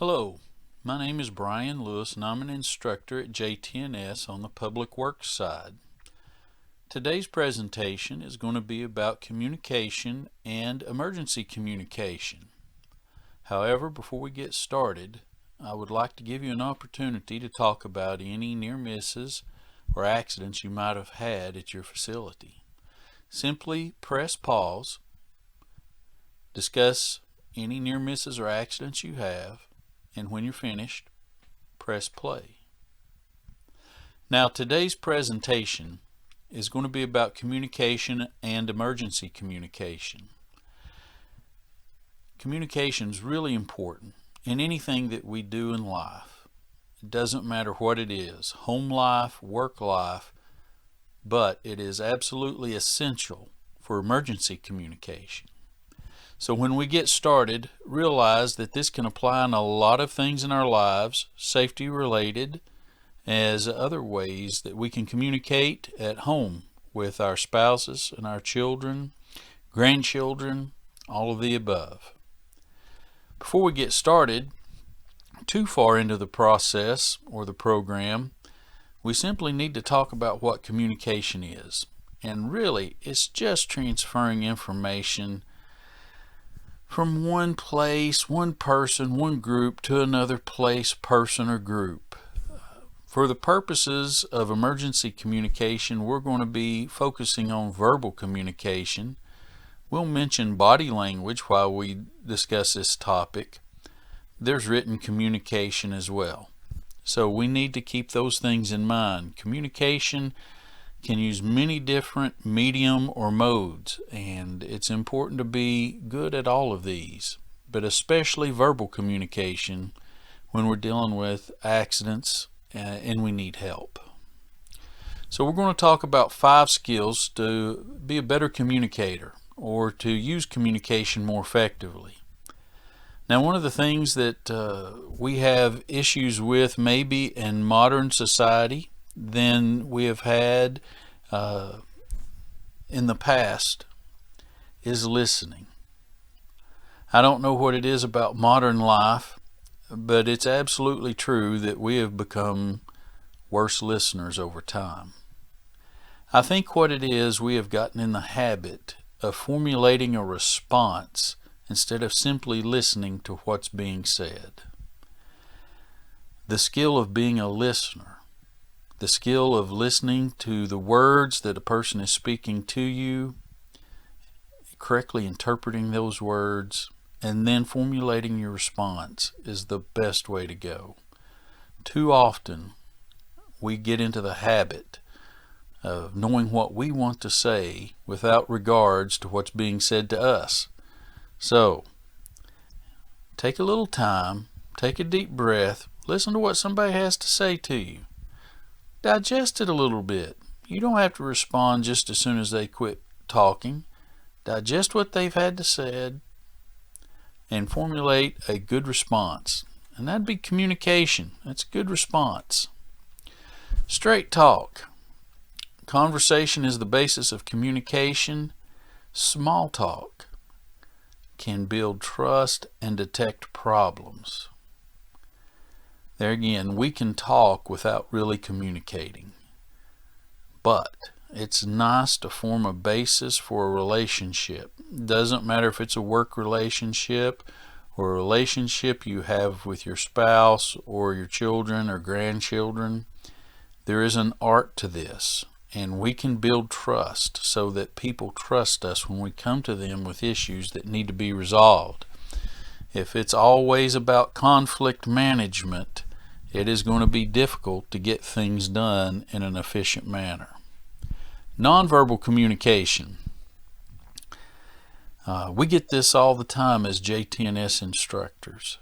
Hello, my name is Brian Lewis and I'm an instructor at JTNS on the public works side. Today's presentation is going to be about communication and emergency communication. However, before we get started, I would like to give you an opportunity to talk about any near misses or accidents you might have had at your facility. Simply press pause, discuss any near misses or accidents you have, and when you're finished, press play. Now, today's presentation is going to be about communication and emergency communication. Communication is really important in anything that we do in life. It doesn't matter what it is, home life, work life, but it is absolutely essential for emergency communication. So when we get started, realize that this can apply in a lot of things in our lives, safety related, as other ways that we can communicate at home with our spouses and our children, grandchildren, all of the above. Before we get started, too far into the process or the program, we simply need to talk about what communication is. And really, it's just transferring information from one place, one person, one group to another place, person, or group. For the purposes of emergency communication, we're going to be focusing on verbal communication. We'll mention body language while we discuss this topic. There's written communication as well. So we need to keep those things in mind. Communication can use many different medium or modes, and it's important to be good at all of these, but especially verbal communication when we're dealing with accidents and we need help. So we're going to talk about 5 skills to be a better communicator or to use communication more effectively. Now, one of the things that we have issues with maybe in modern society than we have had in the past is listening. I don't know what it is about modern life, but it's absolutely true that we have become worse listeners over time. I think what it is, we have gotten in the habit of formulating a response instead of simply listening to what's being said. The skill of being a listener, the skill of listening to the words that a person is speaking to you, correctly interpreting those words, and then formulating your response is the best way to go. Too often we get into the habit of knowing what we want to say without regards to what's being said to us. So take a little time, take a deep breath, listen to what somebody has to say to you. Digest it a little bit. You don't have to respond just as soon as they quit talking. Digest what they've had to say and formulate a good response. And that'd be communication. That's a good response. Straight talk. Conversation is the basis of communication. Small talk can build trust and detect problems. There again, we can talk without really communicating. But it's nice to form a basis for a relationship. Doesn't matter if it's a work relationship or a relationship you have with your spouse or your children or grandchildren. There is an art to this, and we can build trust so that people trust us when we come to them with issues that need to be resolved. If it's always about conflict management, it is going to be difficult to get things done in an efficient manner. Nonverbal communication. We get this all the time as JTNS instructors.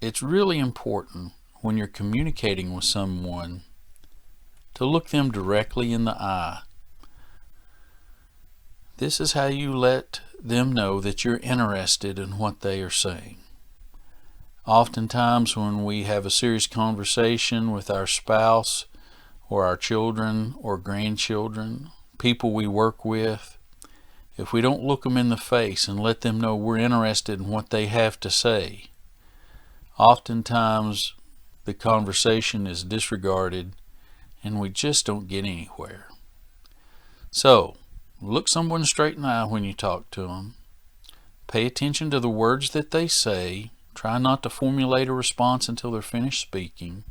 It's really important when you're communicating with someone to look them directly in the eye. This is how you let them know that you're interested in what they are saying. Oftentimes when we have a serious conversation with our spouse or our children or grandchildren, people we work with, if we don't look them in the face and let them know we're interested in what they have to say, oftentimes the conversation is disregarded and we just don't get anywhere. So, look someone straight in the eye when you talk to them. Pay attention to the words that they say. Try not to formulate a response until they're finished speaking.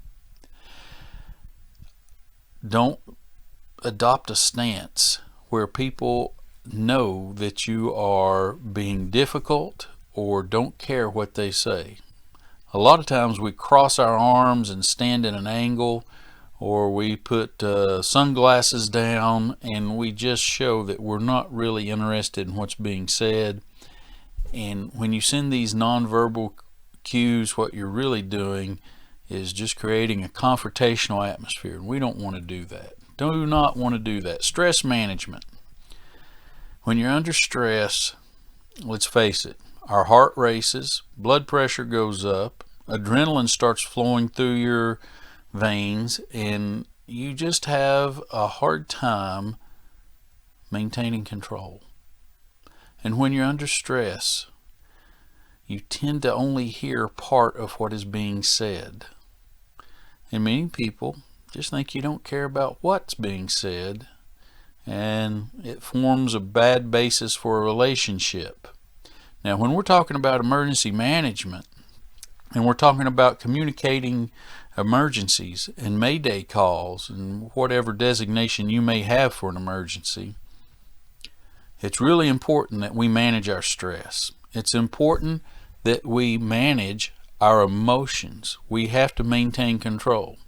Don't adopt a stance where people know that you are being difficult or don't care what they say. A lot of times we cross our arms and stand at an angle, or we put sunglasses down and we just show that we're not really interested in what's being said. And when you send these nonverbal cues, what you're really doing is just creating a confrontational atmosphere, and we don't want to do that. Do not want to do that. Stress management. When you're under stress, let's face it, our heart races, blood pressure goes up, adrenaline starts flowing through your veins, and you just have a hard time maintaining control. And when you're under stress, you tend to only hear part of what is being said. And many people just think you don't care about what's being said, and it forms a bad basis for a relationship. Now, when we're talking about emergency management, and we're talking about communicating emergencies and Mayday calls and whatever designation you may have for an emergency, it's really important that we manage our stress. It's important that we manage our emotions. We have to maintain control.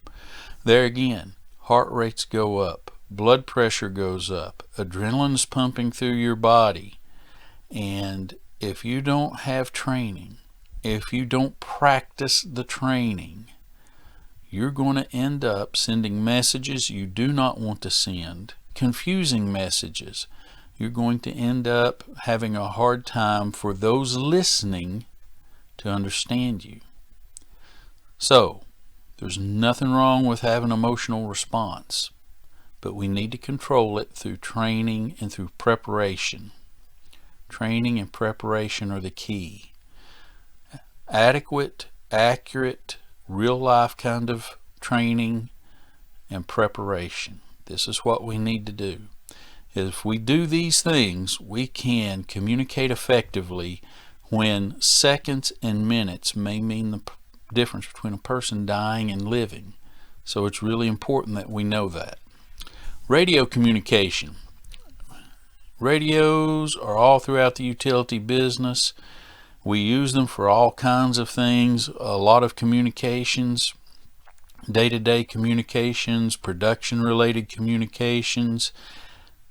There again, heart rates go up, blood pressure goes up, adrenaline's pumping through your body. And if you don't have training, if you don't practice the training, you're going to end up sending messages you do not want to send, confusing messages. You're going to end up having a hard time for those listening to understand you. So, there's nothing wrong with having an emotional response, but we need to control it through training and through preparation. Training and preparation are the key. Adequate, accurate, real-life kind of training and preparation. This is what we need to do. If we do these things, we can communicate effectively when seconds and minutes may mean the difference between a person dying and living. So it's really important that we know that. Radio communication. Radios are all throughout the utility business. We use them for all kinds of things, a lot of communications, day-to-day communications, production-related communications,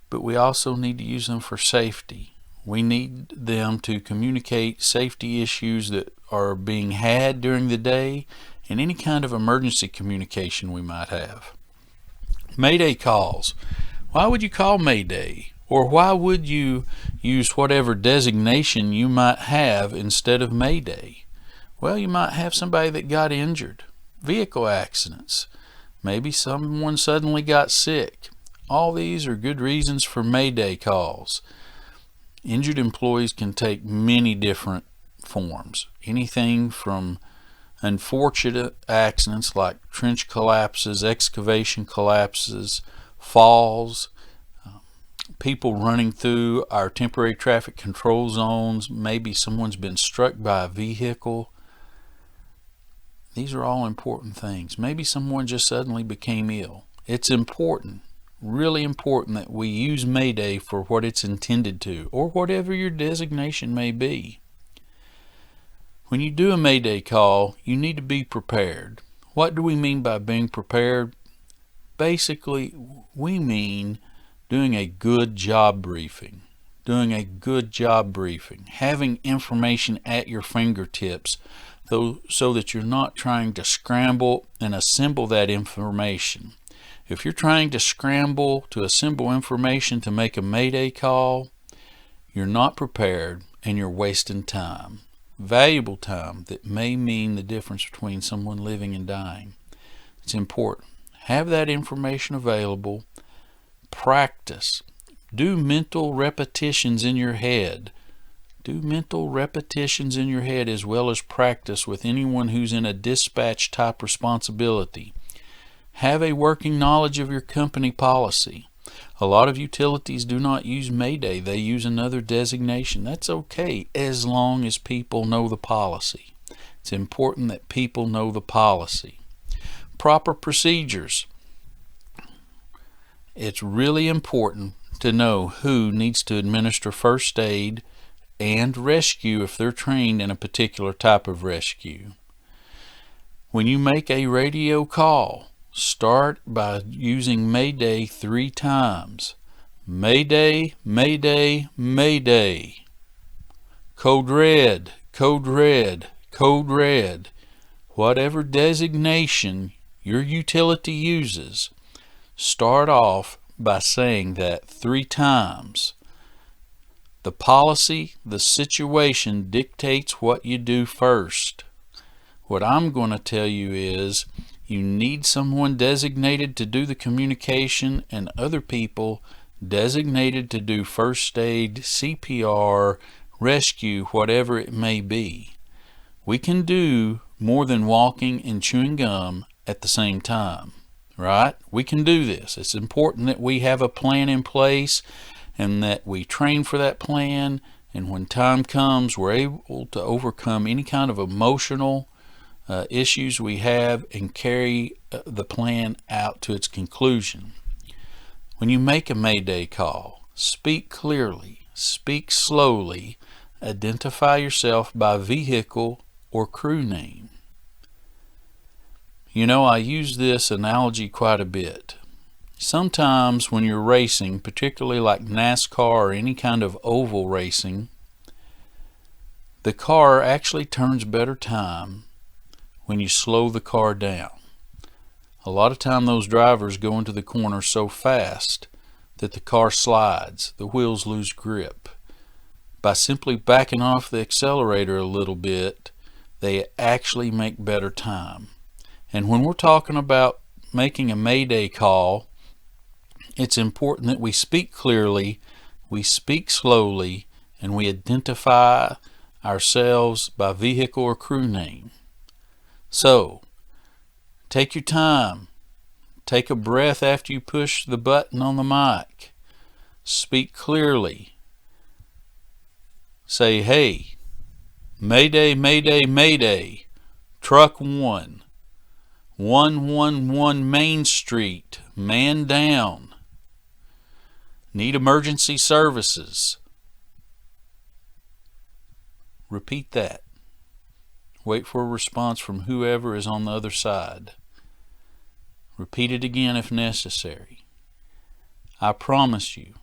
but we also need to use them for safety. We need them to communicate safety issues that are being had during the day and any kind of emergency communication we might have. Mayday calls. Why would you call Mayday? Or why would you use whatever designation you might have instead of Mayday? Well, you might have somebody that got injured, vehicle accidents, maybe someone suddenly got sick. All these are good reasons for Mayday calls. Injured employees can take many different forms. Anything from unfortunate accidents like trench collapses, excavation collapses, falls, people running through our temporary traffic control zones, maybe someone's been struck by a vehicle. These are all important things. Maybe someone just suddenly became ill. It's important, really important, that we use Mayday for what it's intended to, or whatever your designation may be. When you do a Mayday call, you need to be prepared. What do we mean by being prepared? Basically, we mean doing a good job briefing. Having information at your fingertips so that you're not trying to scramble and assemble that information. If you're trying to scramble to assemble information to make a Mayday call, you're not prepared and you're wasting time. Valuable time that may mean the difference between someone living and dying. It's important. Have that information available. Practice. Do mental repetitions in your head Do mental repetitions in your head as well as practice with anyone who's in a dispatch type responsibility. Have a working knowledge of your company policy. A lot of utilities do not use Mayday. They use another designation. That's okay as long as people know the policy. It's important that people know the policy. Proper procedures. It's really important to know who needs to administer first aid and rescue if they're trained in a particular type of rescue. When you make a radio call, start by using Mayday 3 times. Mayday, Mayday, Mayday. Code red, code red, code red. Whatever designation your utility uses, start off by saying that 3 times. The policy, the situation dictates what you do first. What I'm going to tell you is you need someone designated to do the communication and other people designated to do first aid, CPR, rescue, whatever it may be. We can do more than walking and chewing gum at the same time, right? We can do this. It's important that we have a plan in place and that we train for that plan, and when time comes, we're able to overcome any kind of emotional issues we have and carry the plan out to its conclusion. When you make a Mayday call, speak clearly, speak slowly, identify yourself by vehicle or crew name. You know, I use this analogy quite a bit. Sometimes when you're racing, particularly like NASCAR or any kind of oval racing, the car actually turns better time when you slow the car down. A lot of time those drivers go into the corner so fast that the car slides, the wheels lose grip. By simply backing off the accelerator a little bit, they actually make better time. And when we're talking about making a Mayday call, it's important that we speak clearly, we speak slowly, and we identify ourselves by vehicle or crew name. So, take your time. Take a breath after you push the button on the mic. Speak clearly. Say, hey, Mayday, Mayday, Mayday, Truck 1, 111 Main Street, man down. Need emergency services. Repeat that. Wait for a response from whoever is on the other side. Repeat it again if necessary. I promise you,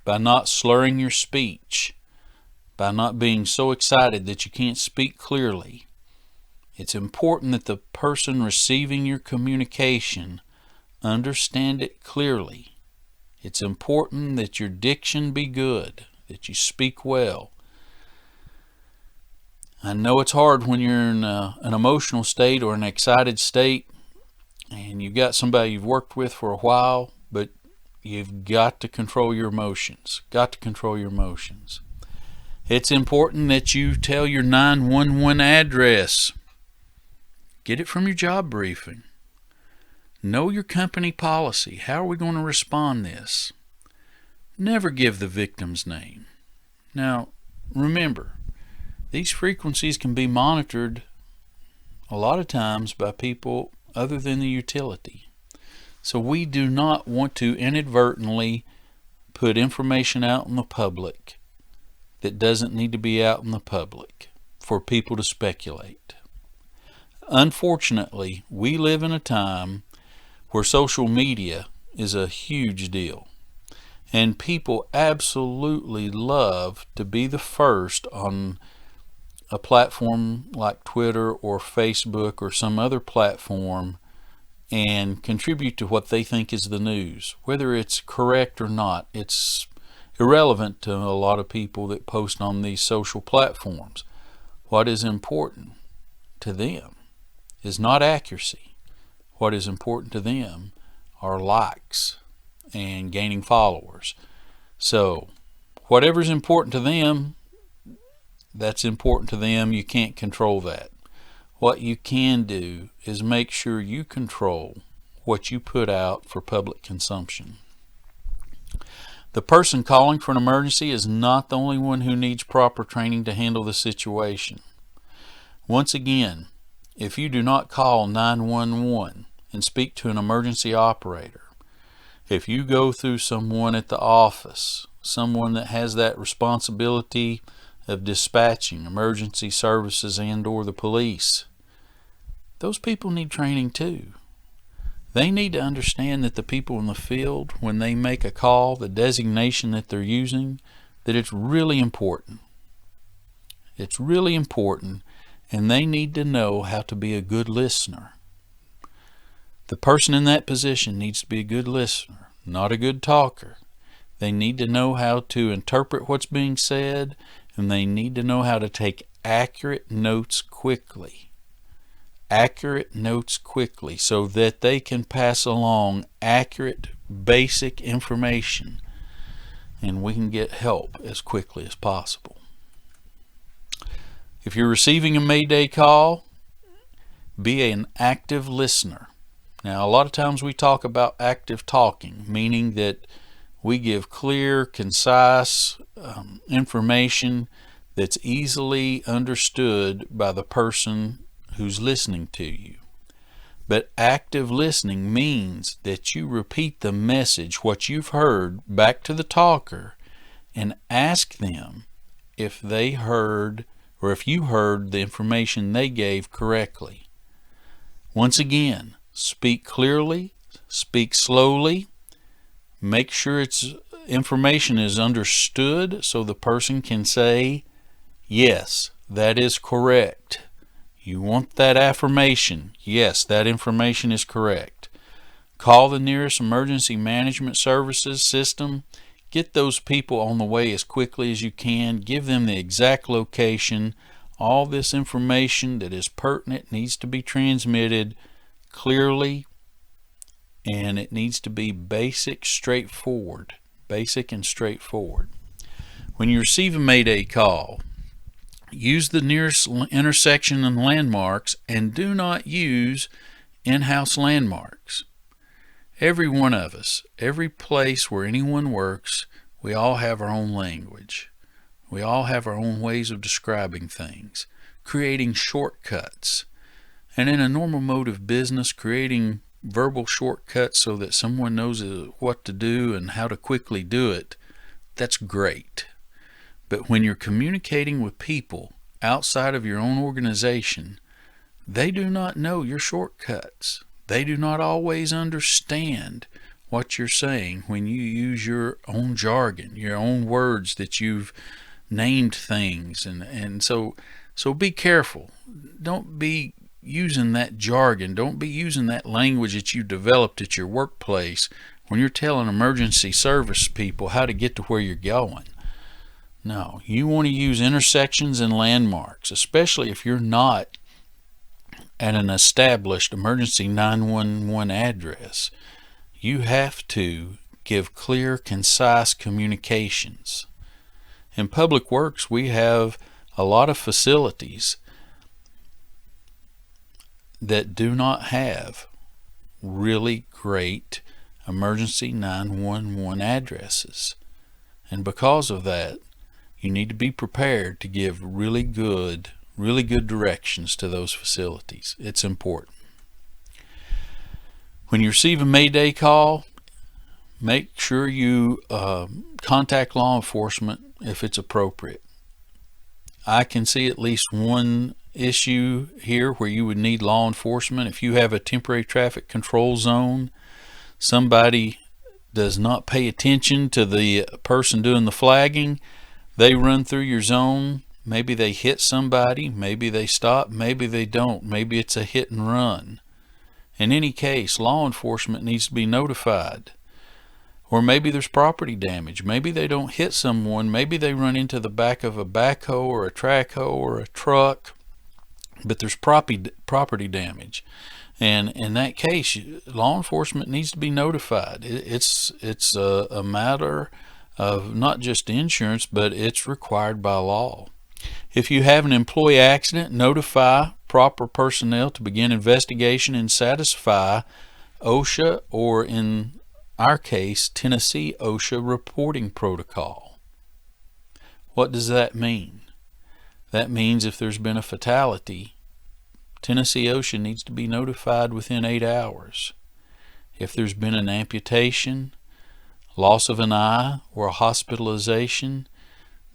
by not slurring your speech, by not being so excited that you can't speak clearly, it's important that the person receiving your communication understand it clearly. It's important that your diction be good, that you speak well. I know it's hard when you're in an emotional state or an excited state and you've got somebody you've worked with for a while, but you've got to control your emotions. Got to control your emotions. It's important that you tell your 911 address. Get it from your job briefing. Know your company policy. How are we going to respond this? Never give the victim's name. Now, remember, these frequencies can be monitored a lot of times by people other than the utility. So we do not want to inadvertently put information out in the public that doesn't need to be out in the public for people to speculate. Unfortunately, we live in a time where social media is a huge deal. And people absolutely love to be the first on a platform like Twitter or Facebook or some other platform and contribute to what they think is the news. Whether it's correct or not, it's irrelevant to a lot of people that post on these social platforms. What is important to them is not accuracy. What is important to them are likes and gaining followers. So whatever's important to them, That's important to them. You can't control that. What you can do is make sure you control what you put out for public consumption. The person calling for an emergency is not the only one who needs proper training to handle the situation. Once again, if you do not call 911 and speak to an emergency operator, if you go through someone at the office, someone that has that responsibility of dispatching emergency services and or the police, those people need training too. They need to understand that the people in the field, when they make a call, the designation that they're using, that it's really important. It's really important, and they need to know how to be a good listener. The person in that position needs to be a good listener, not a good talker. They need to know how to interpret what's being said, and they need to know how to take accurate notes quickly. Accurate notes quickly so that they can pass along accurate, basic information, and we can get help as quickly as possible. If you're receiving a Mayday call, be an active listener. Now, a lot of times we talk about active talking, meaning that we give clear, concise information that's easily understood by the person who's listening to you. But active listening means that you repeat the message, what you've heard, back to the talker and ask them if they heard or if you heard the information they gave correctly. Once again, speak clearly, speak slowly, make sure information is understood so the person can say, yes, that is correct. You want that affirmation. Yes, that information is correct. Call the nearest emergency management services system. Get those people on the way as quickly as you can. Give them the exact location. All this information that is pertinent needs to be transmitted clearly, and it needs to be basic, straightforward. Basic and straightforward. When you receive a Mayday call, use the nearest intersection and landmarks, and do not use in-house landmarks. Every one of us, every place where anyone works, we all have our own language. We all have our own ways of describing things, creating shortcuts. And in a normal mode of business, creating verbal shortcuts so that someone knows what to do and how to quickly do it, that's great. But when you're communicating with people outside of your own organization, they do not know your shortcuts. They do not always understand what you're saying when you use your own jargon, your own words that you've named things. And so be careful. Don't be using that jargon. Don't be using that language that you developed at your workplace when you're telling emergency service people how to get to where you're going. No, you want to use intersections and landmarks, especially if you're not at an established emergency 911 address. You have to give clear, concise communications. In public works, we have a lot of facilities that do not have really great emergency 911 addresses. And because of that, you need to be prepared to give really good directions to those facilities. It's important. When you receive a Mayday call, make sure you contact law enforcement if it's appropriate. I can see at least one issue here where you would need law enforcement. If you have a temporary traffic control zone, somebody does not pay attention to the person doing the flagging, they run through your zone, maybe they hit somebody, maybe they stop, maybe they don't, maybe it's a hit and run. In any case, law enforcement needs to be notified. Or maybe there's property damage. Maybe they don't hit someone, maybe they run into the back of a backhoe or a track hoe or a truck, but there's property damage. And in that case, law enforcement needs to be notified. It's a matter of not just insurance, but it's required by law. If you have an employee accident, notify proper personnel to begin investigation and satisfy OSHA, or in our case, Tennessee OSHA reporting protocol. What does that mean? That means if there's been a fatality, Tennessee OSHA needs to be notified within 8 hours. If there's been an amputation, loss of an eye, or a hospitalization,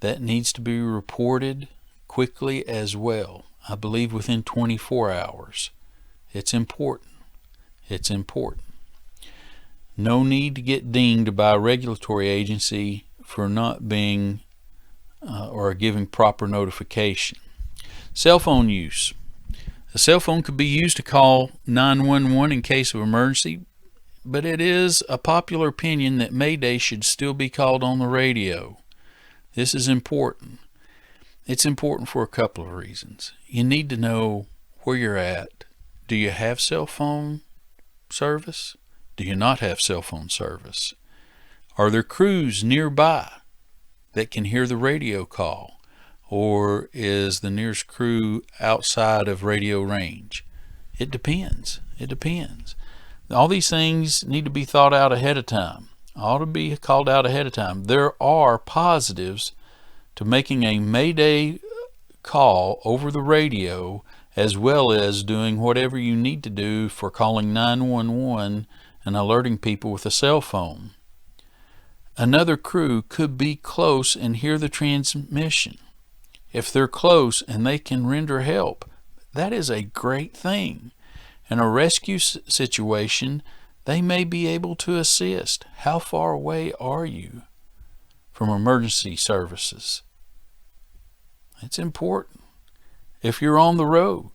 that needs to be reported quickly as well. I believe within 24 hours. It's important. It's important. No need to get dinged by a regulatory agency for not being or giving proper notification. Cell phone use. A cell phone could be used to call 911 in case of emergency, but it is a popular opinion that Mayday should still be called on the radio. This is important. It's important for a couple of reasons. You need to know where you're at. Do you have cell phone service? Do you not have cell phone service? Are there crews nearby that can hear the radio call? Or is the nearest crew outside of radio range? It depends. It depends. All these things need to be thought out ahead of time. Ought to be called out ahead of time. There are positives to making a Mayday call over the radio, as well as doing whatever you need to do for calling 911 and alerting people with a cell phone. Another crew could be close and hear the transmission. If they're close and they can render help, that is a great thing. In a rescue situation, they may be able to assist. How far away are you from emergency services? It's important. If you're on the road,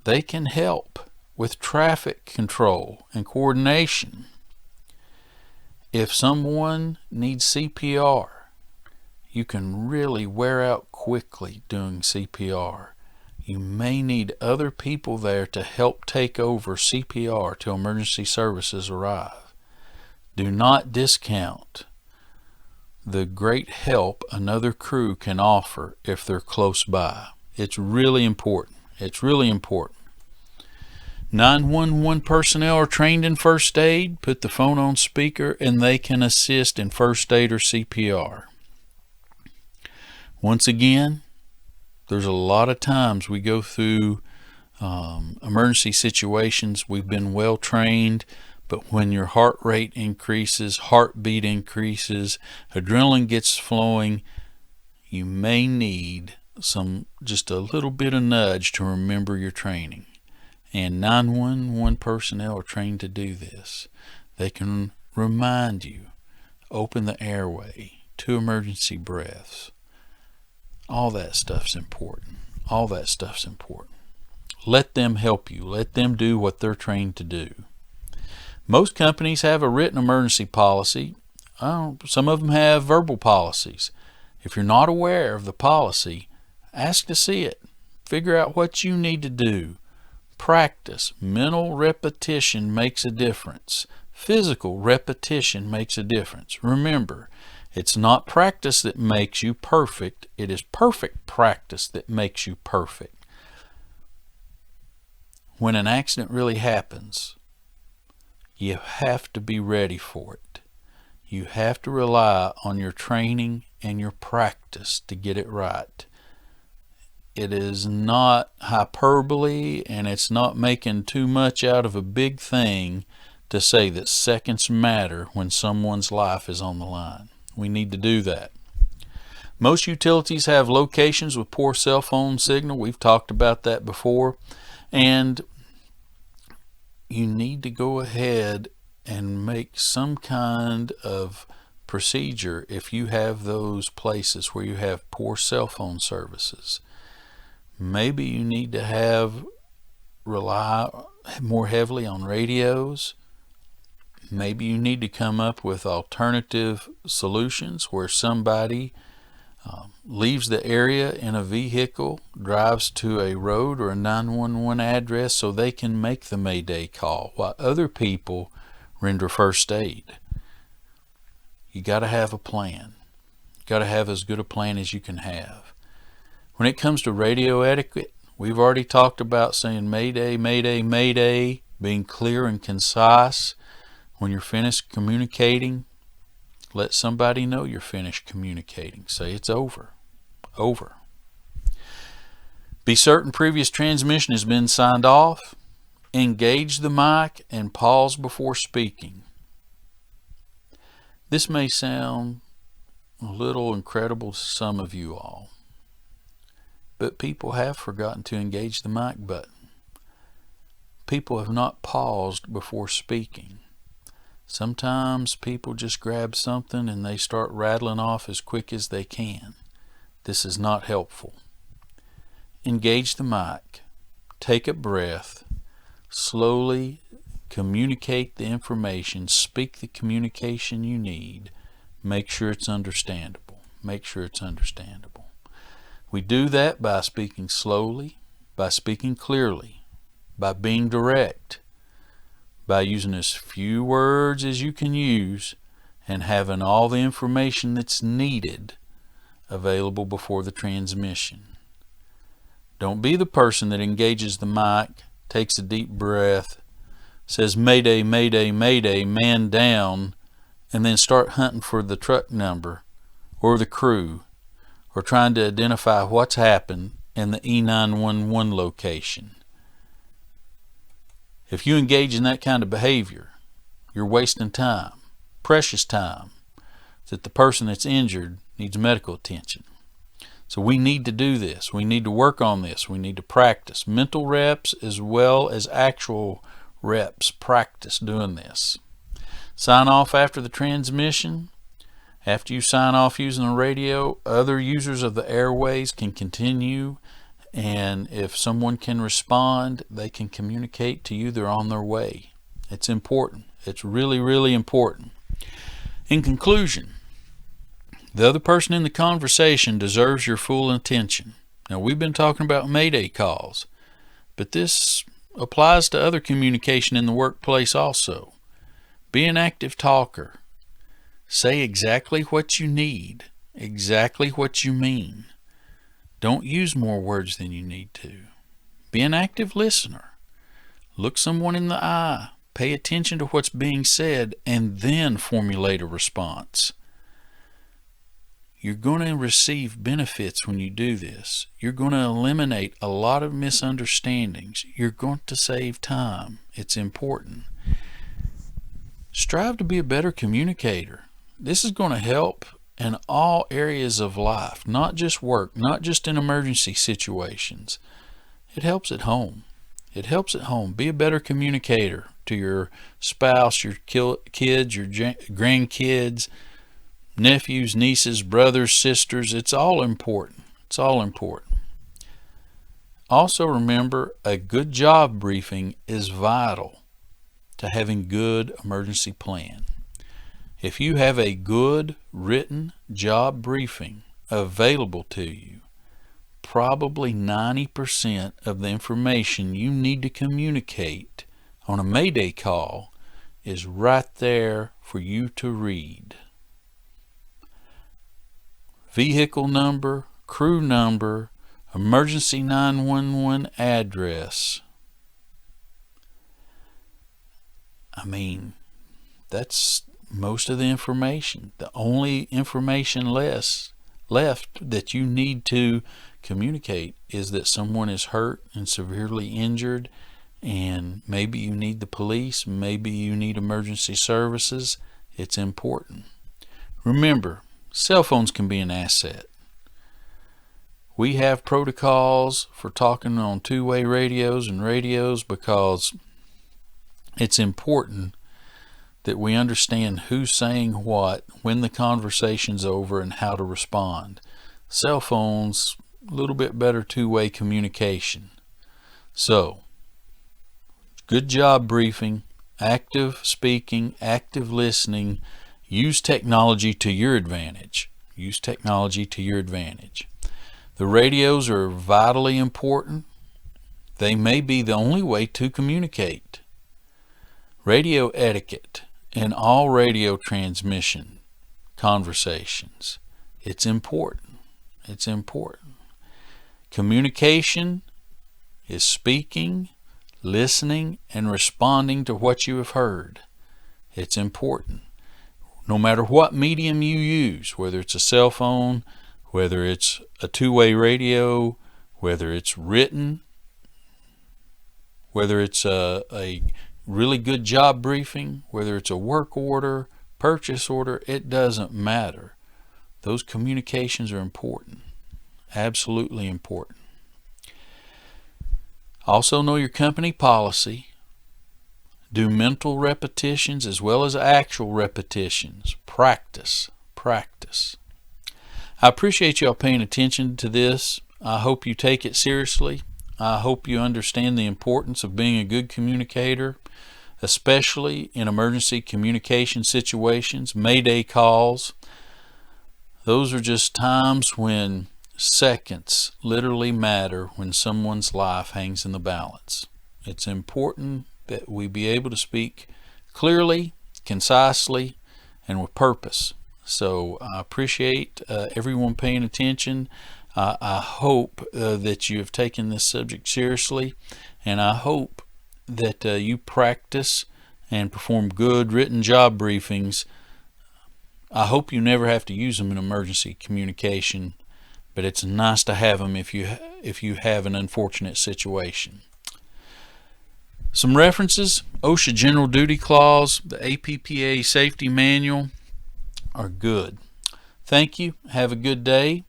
they can help with traffic control and coordination. If someone needs CPR, you can really wear out quickly doing CPR. You may need other people there to help take over CPR till emergency services arrive. Do not discount the great help another crew can offer if they're close by. It's really important. It's really important. 911 personnel are trained in first aid. Put the phone on speaker and they can assist in first aid or CPR. Once again, there's a lot of times we go through emergency situations. We've been well trained, but when your heart rate increases, heartbeat increases, adrenaline gets flowing, you may need just a little bit of nudge to remember your training. And 911 personnel are trained to do this. They can remind you, open the airway, 2 emergency breaths. All that stuff's important. All that stuff's important. Let them help you. Let them do what they're trained to do. Most companies have a written emergency policy. Some of them have verbal policies. If you're not aware of the policy, ask to see it. Figure out what you need to do. Practice. Mental repetition makes a difference. Physical repetition makes a difference. Remember, it's not practice that makes you perfect. It is perfect practice that makes you perfect. When an accident really happens, you have to be ready for it. You have to rely on your training and your practice to get it right. It is not hyperbole, and it's not making too much out of a big thing to say that seconds matter when someone's life is on the line. We need to do that. Most utilities have locations with poor cell phone signal. We've talked about that before. And you need to go ahead and make some kind of procedure if you have those places where you have poor cell phone services. Maybe you need to rely more heavily on radios. Maybe you need to come up with alternative solutions where somebody leaves the area in a vehicle, drives to a road or a 911 address so they can make the Mayday call while other people render first aid. You got to have a plan. You got to have as good a plan as you can have. When it comes to radio etiquette, we've already talked about saying Mayday, Mayday, Mayday, being clear and concise. When you're finished communicating, let somebody know you're finished communicating. Say it's over. Over. Be certain previous transmission has been signed off. Engage the mic and pause before speaking. This may sound a little incredible to some of you all, but people have forgotten to engage the mic button. People have not paused before speaking. Sometimes people just grab something and they start rattling off as quick as they can. This is not helpful. Engage the mic. Take a breath. Slowly communicate the information. Speak the communication you need. Make sure it's understandable. Make sure it's understandable. We do that by speaking slowly, by speaking clearly, by being direct, by using as few words as you can use, and having all the information that's needed available before the transmission. Don't be the person that engages the mic, takes a deep breath, says Mayday, Mayday, Mayday, man down, and then start hunting for the truck number or the crew, or trying to identify what's happened in the E911 location. If you engage in that kind of behavior, you're wasting time, precious time, that the person that's injured needs medical attention. So we need to do this. We need to work on this. We need to practice mental reps as well as actual reps. Practice doing this. Sign off after the transmission. After you sign off using the radio, other users of the airways can continue, and if someone can respond, they can communicate to you they're on their way. It's important. It's really, really important. In conclusion, the other person in the conversation deserves your full attention. Now, we've been talking about Mayday calls, but this applies to other communication in the workplace also. Be an active talker. Say exactly what you need, exactly what you mean. Don't use more words than you need to. Be an active listener. Look someone in the eye. Pay attention to what's being said, and then formulate a response. You're going to receive benefits when you do this. You're going to eliminate a lot of misunderstandings. You're going to save time. It's important. Strive to be a better communicator. This is going to help in all areas of life, not just work, not just in emergency situations. It helps at home. It helps at home. Be a better communicator to your spouse, your kids, your grandkids, nephews, nieces, brothers, sisters. It's all important. It's all important. Also remember, a good job briefing is vital to having good emergency plan. If you have a good written job briefing available to you, probably 90% of the information you need to communicate on a Mayday call is right there for you to read. Vehicle number, crew number, emergency 911 address. I mean, that's most of the information. The only information left that you need to communicate is that someone is hurt and severely injured, and maybe you need the police, maybe you need emergency services. It's important. Remember, cell phones can be an asset. We have protocols for talking on two-way radios and radios because it's important that we understand who's saying what, when the conversation's over, and how to respond. Cell phones, a little bit better two-way communication. So, good job briefing, active speaking, active listening. Use technology to your advantage. Use technology to your advantage. The radios are vitally important. They may be the only way to communicate. Radio etiquette in all radio transmission conversations. It's important. It's important. Communication is speaking, listening, and responding to what you have heard. It's important. No matter what medium you use, whether it's a cell phone, whether it's a two-way radio, whether it's written, whether it's a really good job briefing, whether it's a work order, purchase order, it doesn't matter. Those communications are important. Absolutely important. Also know your company policy. Do mental repetitions as well as actual repetitions. Practice. Practice. I appreciate y'all paying attention to this. I hope you take it seriously. I hope you understand the importance of being a good communicator, especially in emergency communication situations, Mayday calls. Those are just times when seconds literally matter, when someone's life hangs in the balance. It's important that we be able to speak clearly, concisely, and with purpose. So I appreciate everyone paying attention. I hope that you have taken this subject seriously, and I hope that you practice and perform good written job briefings. I hope you never have to use them in emergency communication, but it's nice to have them if you have an unfortunate situation. Some references: OSHA General Duty Clause, the APPA Safety Manual are good. Thank you. Have a good day.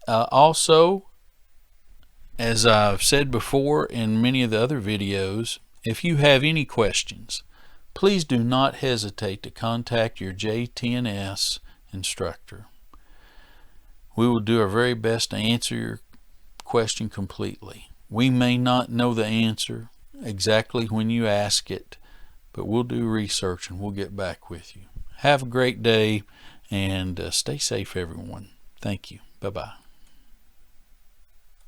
Also, as I've said before in many of the other videos, if you have any questions, please do not hesitate to contact your JTNS instructor. We will do our very best to answer your question completely. We may not know the answer exactly when you ask it, but we'll do research and we'll get back with you. Have a great day and stay safe, everyone. Thank you. Bye-bye.